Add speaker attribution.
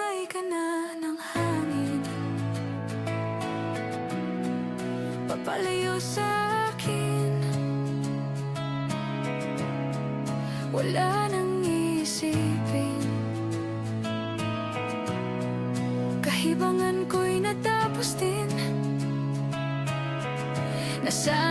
Speaker 1: Sangay ka na ng hangin, papalayo sa akin. Wala nang isipin, kahibangan ko'y natapos din. Nasa